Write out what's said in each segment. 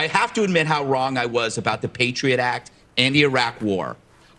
I have to admit how wrong I was about the Patriot Act and the Iraq War.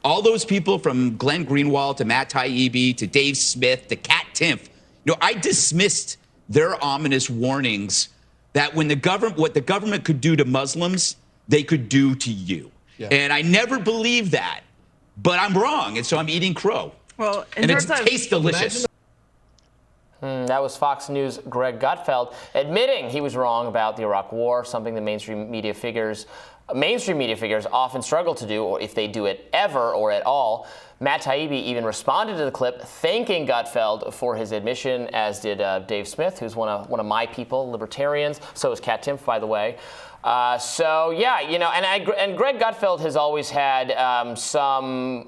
All those people from Glenn Greenwald to Matt Taibbi to Dave Smith to Kat Timpf, I dismissed their ominous warnings that when what the government could do to Muslims, they could do to you. Yeah. And I never believed that, but I'm wrong, and so I'm eating crow. Well, and it tastes delicious. That was Fox News' Greg Gutfeld admitting he was wrong about the Iraq War, something that mainstream media figures often struggle to do, or if they do it ever or at all. Matt Taibbi even responded to the clip, thanking Gutfeld for his admission, as did Dave Smith, who's one of my people, libertarians. So is Kat Timpf, by the way. And Greg Gutfeld has always had some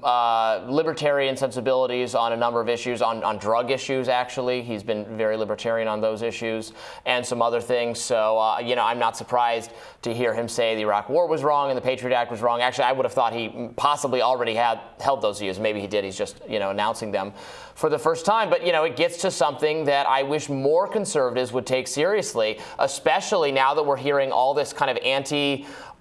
libertarian sensibilities on a number of issues, on drug issues, actually. He's been very libertarian on those issues and some other things. So, I'm not surprised to hear him say the Iraq War was wrong and the Patriot Act was wrong. Actually, I would have thought he possibly already had held those views. Maybe he did. He's just, announcing them for the first time. But, it gets to something that I wish more conservatives would take seriously, especially now that we're hearing all this kind of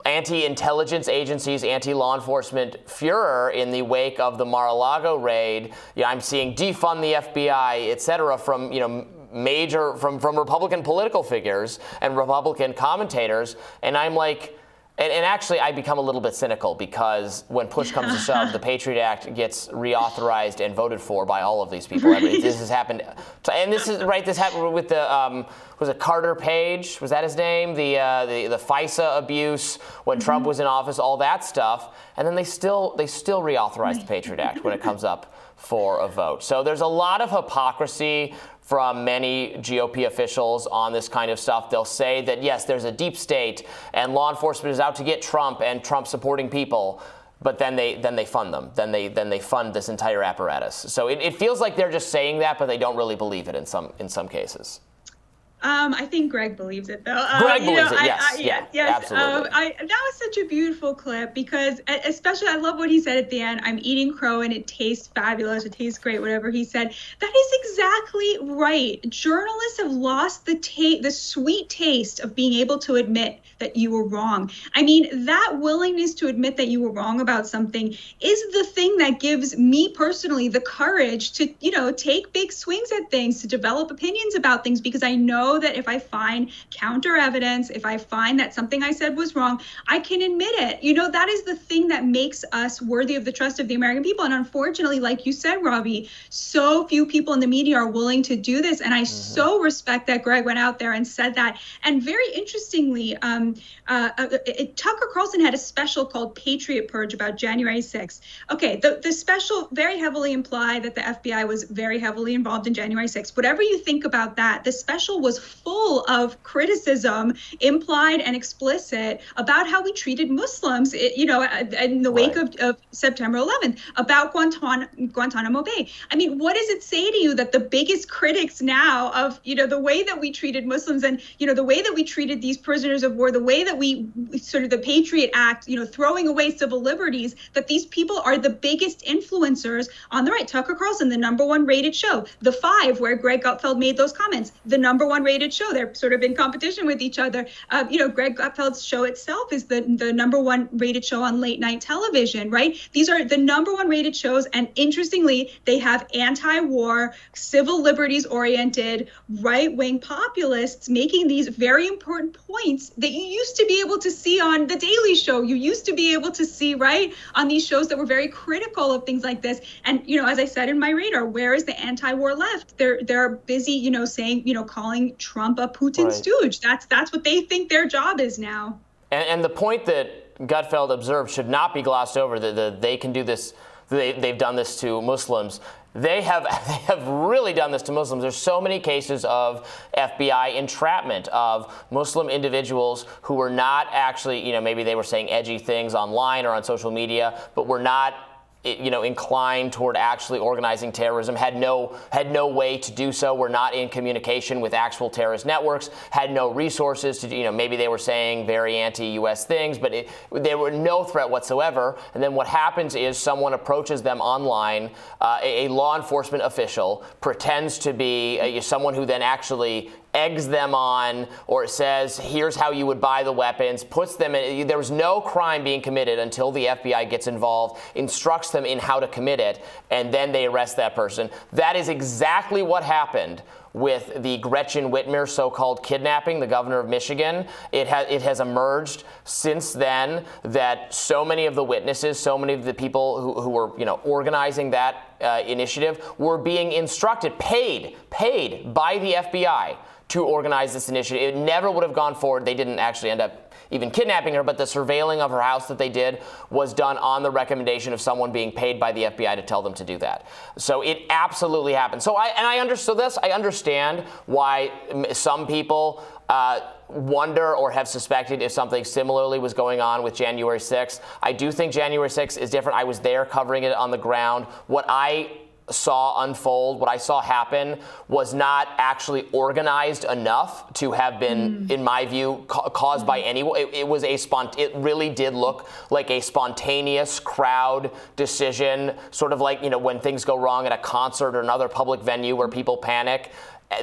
anti-intelligence agencies, anti-law enforcement furor in the wake of the Mar-a-Lago raid. I'm seeing defund the FBI, et cetera, from, from Republican political figures and Republican commentators. And I'm like, and actually, I become a little bit cynical because when push comes to shove, the Patriot Act gets reauthorized and voted for by all of these people. Right. This has happened, and this happened with the was it Carter Page? Was that his name? The FISA abuse when Trump was in office, all that stuff, and then they still reauthorize the Patriot Act when it comes up for a vote. So there's a lot of hypocrisy from many GOP officials on this kind of stuff. They'll say that, yes, there's a deep state and law enforcement is out to get Trump and Trump supporting people, but then they fund them. Then they fund this entire apparatus. So it feels like they're just saying that, but they don't really believe it in some cases. I think Greg believes it, though. Greg believes it, yes. Absolutely. That was such a beautiful clip because, especially, I love what he said at the end. I'm eating crow and it tastes fabulous. It tastes great, whatever he said. That is exactly right. Journalists have lost the sweet taste of being able to admit that you were wrong. I mean, that willingness to admit that you were wrong about something is the thing that gives me personally the courage to, take big swings at things, to develop opinions about things, because I know that if I find counter evidence, if I find that something I said was wrong, I can admit it. That is the thing that makes us worthy of the trust of the American people. And unfortunately, like you said, Robbie, so few people in the media are willing to do this. And I so respect that Greg went out there and said that. And very interestingly, Tucker Carlson had a special called Patriot Purge about January 6th. Okay, the special very heavily implied that the FBI was very heavily involved in January 6th. Whatever you think about that, the special was full of criticism, implied and explicit, about how we treated Muslims, in the wake of September 11th, about Guantanamo Bay. I mean, what does it say to you that the biggest critics now of, the way that we treated Muslims and, the way that we treated these prisoners of war, the way that we sort of the Patriot Act, throwing away civil liberties, that these people are the biggest influencers on the right? Tucker Carlson, the #1 rated show. The Five, where Greg Gutfeld made those comments, the #1 rated show. They're sort of in competition with each other. Greg Gutfeld's show itself is the #1 rated show on late night television, right? These are the #1 rated shows. And interestingly, they have anti-war, civil liberties oriented, right-wing populists making these very important points that you used to be able to see on The Daily Show. You used to be able to see, right, on these shows that were very critical of things like this. And, as I said in my radar, where is the anti-war left? They're busy, saying, calling Trump a Putin stooge. That's what they think their job is now. And the point that Gutfeld observed should not be glossed over, that they can do this, they've done this to Muslims. They have really done this to Muslims. There's so many cases of FBI entrapment of Muslim individuals who were not actually, maybe they were saying edgy things online or on social media, but were not inclined toward actually organizing terrorism, had no way to do so, were not in communication with actual terrorist networks, had no resources to, maybe they were saying very anti-U.S. things, but they were no threat whatsoever. And then what happens is someone approaches them online, a law enforcement official pretends to be someone who then actually eggs them on, or says, here's how you would buy the weapons, puts them in. There was no crime being committed until the FBI gets involved, instructs them in how to commit it, and then they arrest that person. That is exactly what happened with the Gretchen Whitmer so-called kidnapping, the governor of Michigan. It has emerged since then that so many of the witnesses, so many of the people who were organizing that initiative were being instructed, paid by the FBI to organize this initiative. It never would have gone forward. They didn't actually end up even kidnapping her, but the surveilling of her house that they did was done on the recommendation of someone being paid by the FBI to tell them to do that. So it absolutely happened. So I understood this. I understand why some people wonder or have suspected if something similarly was going on with January 6th. I do think January 6th is different. I was there covering it on the ground. What I saw unfold, what I saw happen, was not actually organized enough to have been, in my view, caused by anyone. It really did look like a spontaneous crowd decision, sort of like when things go wrong at a concert or another public venue where people panic.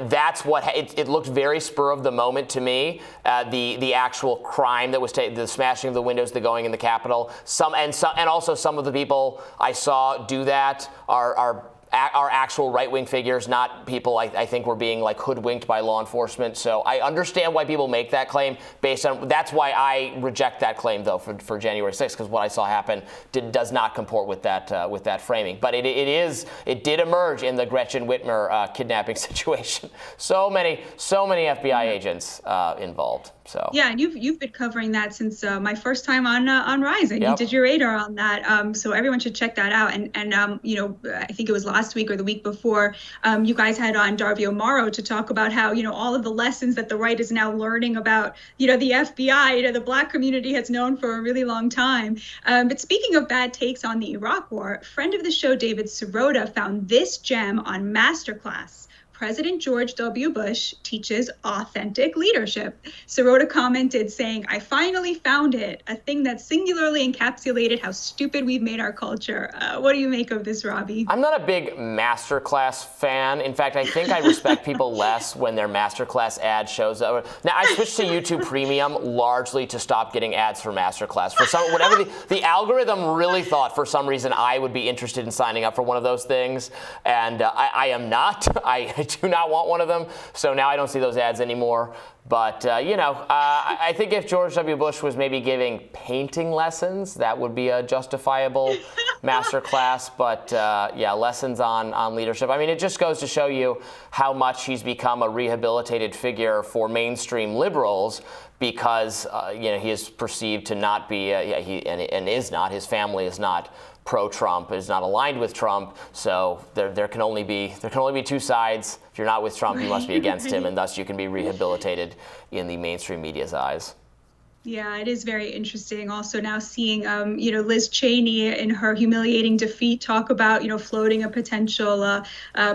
That's what it looked very spur of the moment to me. The actual crime that was the smashing of the windows, the going in the Capitol. And also some of the people I saw do that are actual right-wing figures, not people I think were being hoodwinked by law enforcement. So I understand why people make that claim based on. That's why I reject that claim though for January 6th, because what I saw happen does not comport with that framing. But it did emerge in the Gretchen Whitmer kidnapping situation. So many FBI agents involved. So yeah, and you've been covering that since my first time on Rise, and Yep. you did your radar on that. So everyone should check that out. And I think it was last week or the week before, you guys had on Darvio Morrow to talk about how all of the lessons that the right is now learning about the FBI, the Black community has known for a really long time. But speaking of bad takes on the Iraq War, friend of the show David Sirota found this gem on Masterclass. President George W. Bush teaches authentic leadership. Sirota commented saying, "I finally found it, a thing that singularly encapsulated how stupid we've made our culture." What do you make of this, Robbie? I'm not a big Masterclass fan. In fact, I think I respect people less when their Masterclass ad shows up. Now, I switched to YouTube Premium largely to stop getting ads for Masterclass. For whatever the algorithm really thought for some reason I would be interested in signing up for one of those things, and I am not. I do not want one of them, so now I don't see those ads anymore. But, I think if George W. Bush was maybe giving painting lessons, that would be a justifiable masterclass. But, lessons on leadership. I mean, it just goes to show you how much he's become a rehabilitated figure for mainstream liberals, because, he is perceived to not be, and is not, his family is not pro-Trump, is not aligned with Trump. So there can only be two sides. If you're not with Trump, you must be against him, and thus you can be rehabilitated in the mainstream media's eyes. Yeah, it is very interesting. Also now seeing, Liz Cheney in her humiliating defeat talk about, floating a potential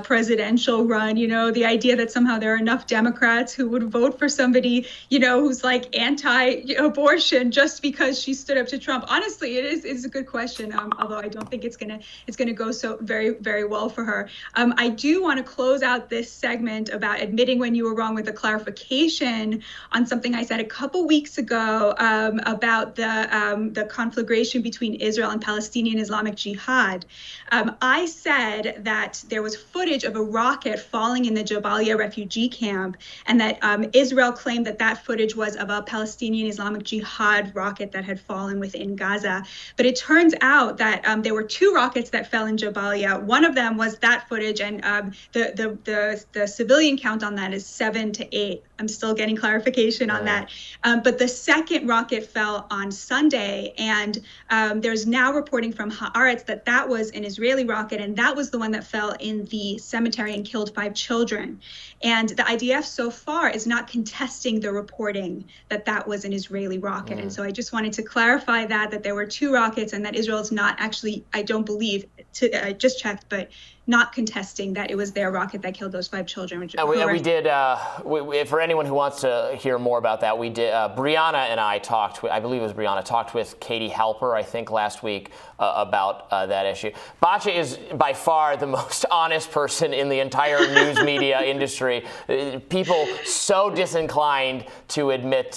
presidential run. The idea that somehow there are enough Democrats who would vote for somebody, who's anti-abortion just because she stood up to Trump. Honestly, it's a good question. Although I don't think it's gonna go so very, very well for her. I do want to close out this segment about admitting when you were wrong with a clarification on something I said a couple weeks ago. About the conflagration between Israel and Palestinian Islamic Jihad. I said that there was footage of a rocket falling in the Jabalia refugee camp, and that Israel claimed that footage was of a Palestinian Islamic Jihad rocket that had fallen within Gaza. But it turns out that there were two rockets that fell in Jabalia. One of them was that footage, and the civilian count on that is 7 to 8. I'm still getting clarification on that. But the second rocket fell on Sunday, and there's now reporting from Haaretz that was an Israeli rocket, and that was the one that fell in the cemetery and killed 5 children. And the IDF so far is not contesting the reporting that was an Israeli rocket. And so I just wanted to clarify that there were 2 rockets, and that Israel is not actually, I don't believe, I just checked, but not contesting that it was their rocket that killed those 5 children. We did, for anyone who wants to hear more about that, we did, Brianna and I talked, I believe it was Brianna, talked with Katie Halper, I think, last week about that issue. Batya is by far the most honest person in the entire news media industry. People so disinclined to admit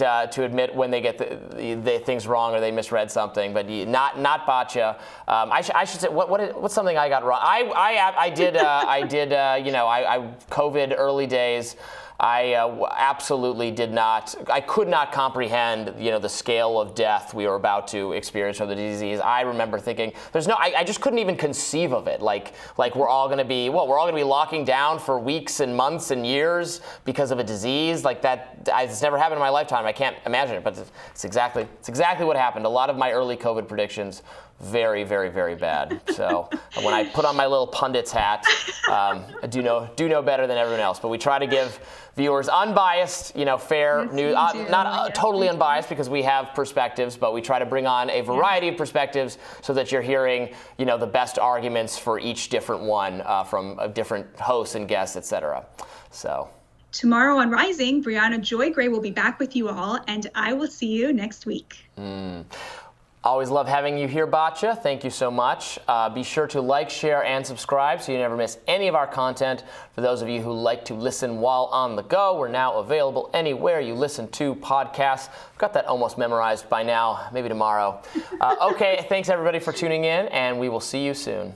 when they get the things wrong or they misread something, but not Batya. I should say, what's something I got wrong? I did, COVID early days. I absolutely did not. I could not comprehend, the scale of death we were about to experience from the disease. I remember thinking, I just couldn't even conceive of it. Like we're all going to be locking down for weeks and months and years because of a disease like that. It's never happened in my lifetime. I can't imagine it, but it's exactly what happened. A lot of my early COVID predictions, very, very, very bad. So when I put on my little pundit's hat, I do know better than everyone else. But we try to give viewers unbiased, fair news, not totally unbiased because we have perspectives, but we try to bring on a variety of perspectives so that you're hearing, the best arguments for each different one from different hosts and guests, et cetera. So. Tomorrow on Rising, Brianna Joy Gray will be back with you all, and I will see you next week. Always love having you here, Batya. Thank you so much. Be sure to like, share, and subscribe so you never miss any of our content. For those of you who like to listen while on the go, we're now available anywhere you listen to podcasts. I've got that almost memorized by now, maybe tomorrow. Okay, thanks everybody for tuning in, and we will see you soon.